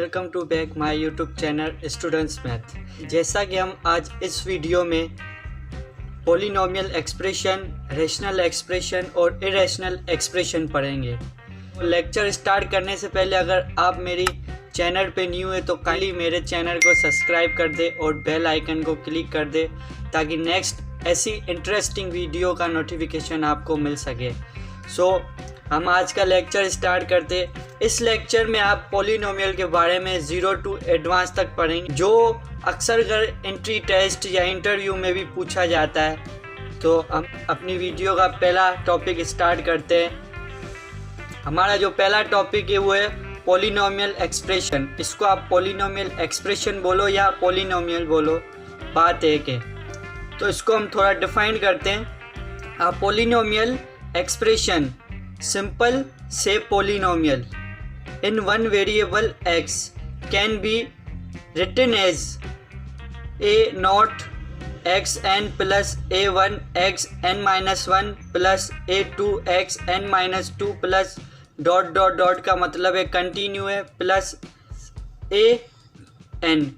Welcome to back my YouTube channel students math. जैसा कि हम आज इस वीडियो में पॉलिनोमियल एक्सप्रेशन, रेशनल एक्सप्रेशन और इरेशनल एक्सप्रेशन पढ़ेंगे। लेक्चर स्टार्ट करने से पहले अगर आप मेरी चैनल पे न्यू है तो काइंडली मेरे चैनल को सब्सक्राइब कर दे और बेल आइकन को क्लिक कर दे ताकि नेक्स्ट ऐसी इंटरेस्टिंग वीडियो का नोटिफिकेशन आपको मिल सके। हम आज का लेक्चर स्टार्ट करते। इस लेक्चर में आप पॉलिनोमियल के बारे में 0 to एडवांस तक पढ़ेंगे, जो अक्सर अगर एंट्री टेस्ट या इंटरव्यू में भी पूछा जाता है। तो हम अपनी वीडियो का पहला टॉपिक स्टार्ट करते हैं। हमारा जो पहला टॉपिक है वो है पॉलिनोमियल एक्सप्रेशन। इसको आप पॉलिनोमियल एक्सप्रेशन बोलो या पॉलिनोमियल बोलो, बात एक है। तो इसको हम थोड़ा डिफाइन करते हैं। Polynomial expression simple say polynomial in one variable x can be written as a naught x n plus a1 x n minus 1 plus a2 x n minus 2 plus dot dot dot का मतलब है continue है plus a n।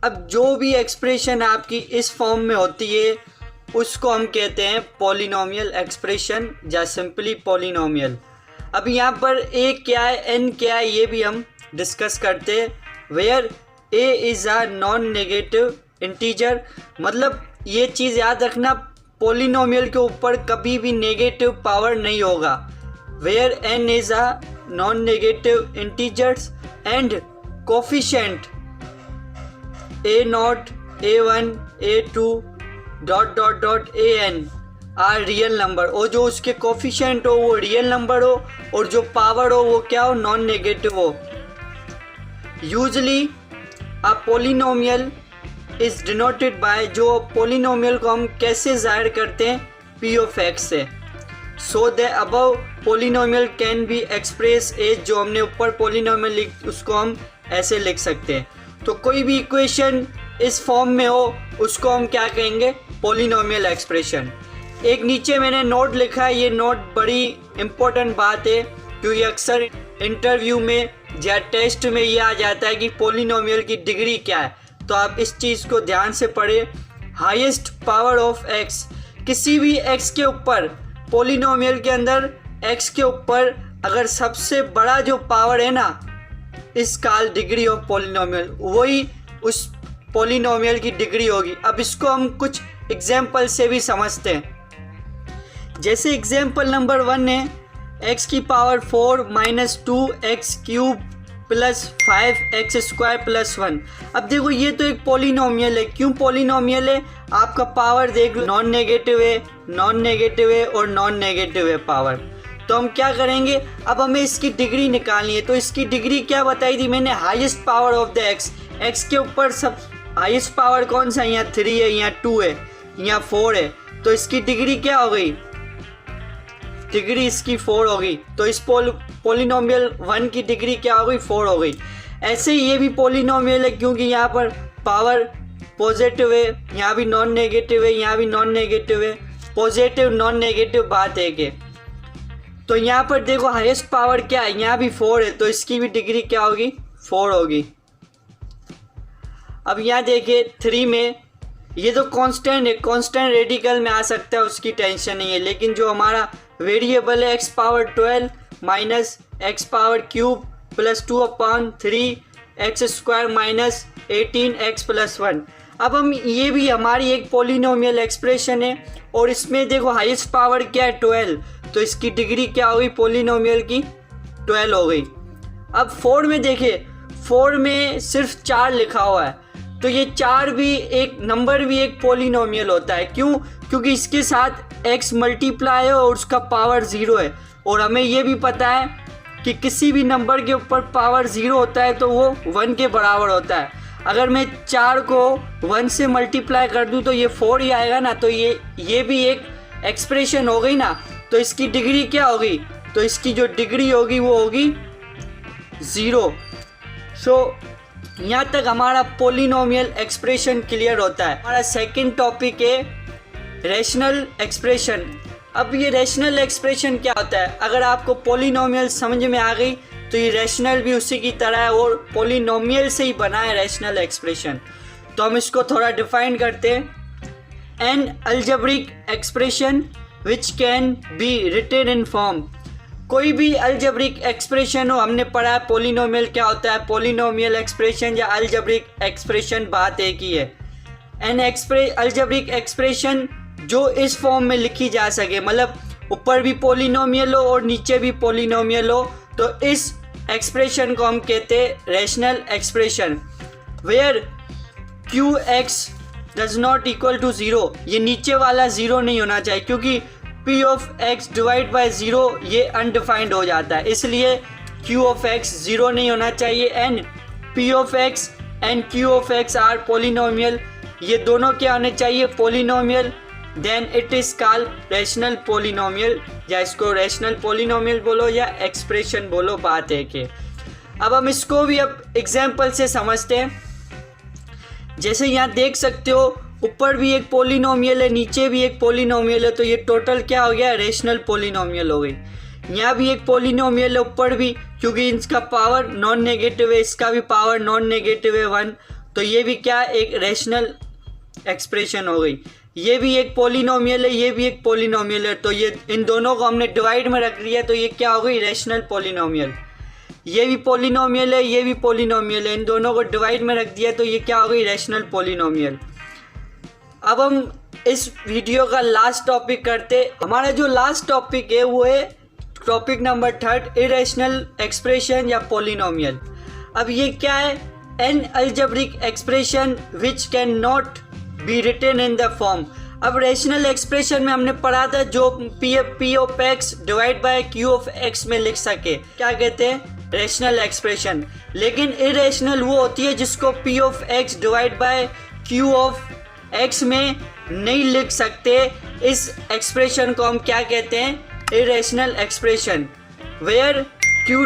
अब जो भी expression आपकी इस form में होती है उसको हम कहते हैं पॉलिनोमियल एक्सप्रेशन या सिंपली पॉलिनोमियल। अब यहाँ पर a क्या है, n क्या है, ये भी हम डिस्कस करते हैं। Where a is a non negative integer, मतलब ये चीज़ याद रखना, पॉलिनोमियल के ऊपर कभी भी नेगेटिव पावर नहीं होगा। Where n is a non negative integers and coefficient a0, a1, a2 dot dot dot a n are real number, और जो उसके कोफिशिएंट हो वो रियल नंबर हो और जो पावर हो वो क्या हो, नॉन नेगेटिव हो। Usually a polynomial is denoted by, जो पॉलिनोमियल को हम कैसे जाहिर करते हैं, पी ऑफ एक्स से। So the above polynomial can be express as, जो हमने ऊपर पॉलिनोमियल उसको हम ऐसे लिख सकते हैं। तो कोई भी इक्वेशन इस फॉर्म में हो उसको हम क्या कहेंगे, पॉलिनोमियल एक्सप्रेशन। एक नीचे मैंने नोट लिखा है, ये नोट बड़ी इम्पोर्टेंट बात है क्योंकि अक्सर इंटरव्यू में या टेस्ट में ये आ जाता है कि पॉलिनोमियल की डिग्री क्या है। तो आप इस चीज़ को ध्यान से पढ़ें। हाईएस्ट पावर ऑफ एक्स, किसी भी एक्स के ऊपर, पॉलिनोमियल के अंदर एक्स के ऊपर अगर सबसे बड़ा जो पावर है ना, इस कॉल्ड डिग्री ऑफ पॉलिनोमियल, वही उस पॉलिनोमियल की डिग्री होगी। अब इसको हम कुछ एग्जाम्पल से भी समझते हैं। जैसे एग्जाम्पल नंबर 1 है x की power 4 minus 2x cube plus 5x square plus 1। अब देखो ये तो एक पॉलिनोमियल है। क्यों पॉलिनोमियल है, आपका पावर देख लो, नॉन नेगेटिव है, नॉन नेगेटिव है और नॉन नेगेटिव है पावर। तो हम क्या करेंगे, अब हमें इसकी डिग्री निकालनी है। तो इसकी डिग्री क्या बताई थी मैंने, highest power of the x के ऊपर सब हाईएस्ट पावर कौन सा, यहाँ 3 है, यहाँ 2 है, यहाँ 4 है। तो इसकी डिग्री क्या हो गई, डिग्री इसकी 4 हो गई। तो इस पॉलिनोमियल 1 की डिग्री क्या हो गई, 4 हो गई। ऐसे ही ये भी पॉलिनोमियल है क्योंकि यहाँ पर पावर पॉजिटिव है, यहाँ भी नॉन नेगेटिव है, यहाँ भी नॉन नेगेटिव है। पॉजिटिव नॉन नेगेटिव बात है कि, तो यहाँ पर देखो हाईएस्ट पावर क्या है, यहाँ भी 4 है, तो इसकी भी डिग्री क्या होगी, 4 होगी। अब यहाँ देखिए 3 में, ये तो कांस्टेंट है, कांस्टेंट रेडिकल में आ सकता है, उसकी टेंशन नहीं है। लेकिन जो हमारा वेरिएबल है x power 12 minus x power cube plus 2/3 x square minus 18x plus 1। अब हम ये भी हमारी एक पॉलिनोमियल एक्सप्रेशन है और इसमें देखो हाईएस्ट पावर क्या है, 12। तो इसकी डिग्री क्या हो गई, पॉलिनोमियल की 12 हो गई। अब 4 में देखिए, 4 में सिर्फ 4 लिखा हुआ है, तो ये 4 भी एक नंबर, भी एक पॉलिनोमियल होता है। क्यों, क्योंकि इसके साथ x मल्टीप्लाई है और उसका पावर 0 है। और हमें ये भी पता है कि किसी भी नंबर के ऊपर पावर 0 होता है तो वो 1 के बराबर होता है। अगर मैं 4 को 1 से मल्टीप्लाई कर दूं तो ये 4 ही आएगा ना, तो ये भी एक एक्सप्रेशन हो गई ना। तो इसकी डिग्री क्या होगी, तो इसकी जो डिग्री होगी वो होगी 0। यहाँ तक हमारा पॉलिनोमियल एक्सप्रेशन क्लियर होता है। हमारा सेकंड टॉपिक है रेशनल एक्सप्रेशन। अब ये रेशनल एक्सप्रेशन क्या होता है, अगर आपको पॉलिनोमियल समझ में आ गई तो ये रैशनल भी उसी की तरह है और पॉलिनोमियल से ही बना है रैशनल एक्सप्रेशन। तो हम इसको थोड़ा डिफाइन करते हैं। An algebraic expression which can be written in form, कोई भी अलजेब्रिक एक्सप्रेशन हो, हमने पढ़ा है पॉलिनोमियल क्या होता है, पॉलिनोमियल एक्सप्रेशन या अलजेब्रिक एक्सप्रेशन बात एक ही है। एन अलजेब्रिक एक्सप्रेशन जो इस फॉर्म में लिखी जा सके, मतलब ऊपर भी पॉलिनोमियल हो और नीचे भी पॉलिनोमियल हो, तो इस एक्सप्रेशन को हम कहते हैं rational expression. Where q x does not equal to zero, ये नीचे वाला ज़ीरो नहीं होना चाहिए क्योंकि p of x divide by zero ये अनडिफाइंड हो जाता है, इसलिए क्यू ऑफ एक्स ज़ीरो नहीं होना चाहिए। And p of x and q of x are polynomial, ये दोनों क्या होने चाहिए, polynomial. Then it is called rational polynomial, या इसको रैशनल पॉलिनोमियल बोलो या एक्सप्रेशन बोलो, बात है कि अब हम इसको भी अब एग्जाम्पल से समझते हैं। जैसे यहाँ देख सकते हो ऊपर भी एक पॉलिनोमियल है, नीचे भी एक पॉलिनोमियल है, तो ये टोटल क्या हो गया, रैशनल पॉलिनोमियल हो गई। यहाँ भी एक पॉलिनोमियल है ऊपर भी, क्योंकि इसका पावर नॉन नेगेटिव है, इसका भी पावर नॉन नेगेटिव है 1, तो ये भी क्या एक रैशनल एक्सप्रेशन हो गई। ये भी एक पॉलिनोमियल है, ये भी एक पॉलिनोमियल है, तो ये इन दोनों को हमने डिवाइड में रख लिया, तो ये क्या हो गई, रैशनल पॉलिनोमियल। ये भी पॉलिनोमियल है, ये भी पॉलिनोमियल है, इन दोनों को डिवाइड में रख दिया, तो ये क्या हो गई, रैशनल पॉलिनोमियल। अब हम इस वीडियो का लास्ट टॉपिक करते, हमारा जो लास्ट टॉपिक है वो है टॉपिक नंबर 3, इरेशनल एक्सप्रेशन या पॉलिनोमियल। अब ये क्या है, an algebraic expression which can not be written in the form. अब रैशनल एक्सप्रेशन में हमने पढ़ा था जो P of x divide by Q of x में लिख सके, क्या कहते हैं, रैशनल एक्सप्रेशन। लेकिन इरेशनल वो होती है जिसको P of x divide by Q of x में नहीं लिख सकते, इस एक्सप्रेशन को हम क्या कहते हैं, irrational expression. Where q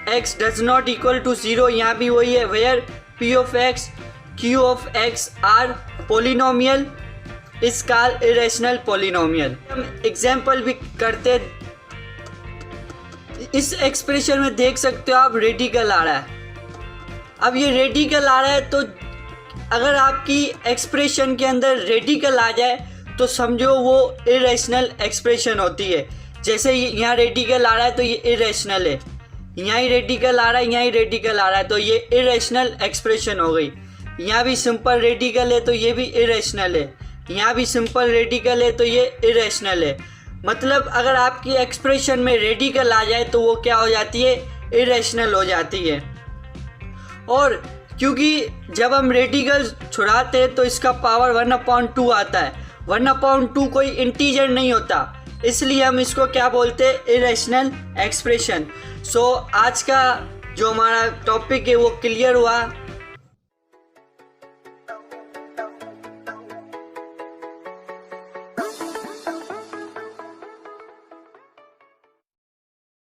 x does not equal to zero, यहाँ भी वही है, where p of x q of x are polynomial is called irrational polynomial. हम एग्जाम्पल भी करते, इस एक्सप्रेशन में देख सकते हो आप रेडिकल आ रहा है। अब ये रेडिकल आ रहा है, तो अगर आपकी एक्सप्रेशन के अंदर रेडिकल आ जाए तो समझो वो इरेशनल एक्सप्रेशन होती है। जैसे यहाँ रेडिकल आ रहा है तो ये इरेशनल है, यहाँ ही रेडिकल आ रहा है, यहाँ ही रेडिकल आ रहा है, तो ये इरेशनल एक्सप्रेशन हो गई। यहाँ भी सिंपल रेडिकल है तो ये भी इरेशनल है, यहाँ भी सिंपल रेडिकल है तो ये इरेशनल है। मतलब अगर आपकी एक्सप्रेशन में रेडिकल आ जाए तो वो क्या हो जाती है, इरेशनल हो जाती है। और क्योंकि जब हम रेडिकल छुड़ाते हैं तो इसका पावर 1/2 आता है, 1/2 कोई इंटीजर नहीं होता, इसलिए हम इसको क्या बोलते हैं, इरेशनल एक्सप्रेशन। सो आज का जो हमारा टॉपिक है वो क्लियर हुआ।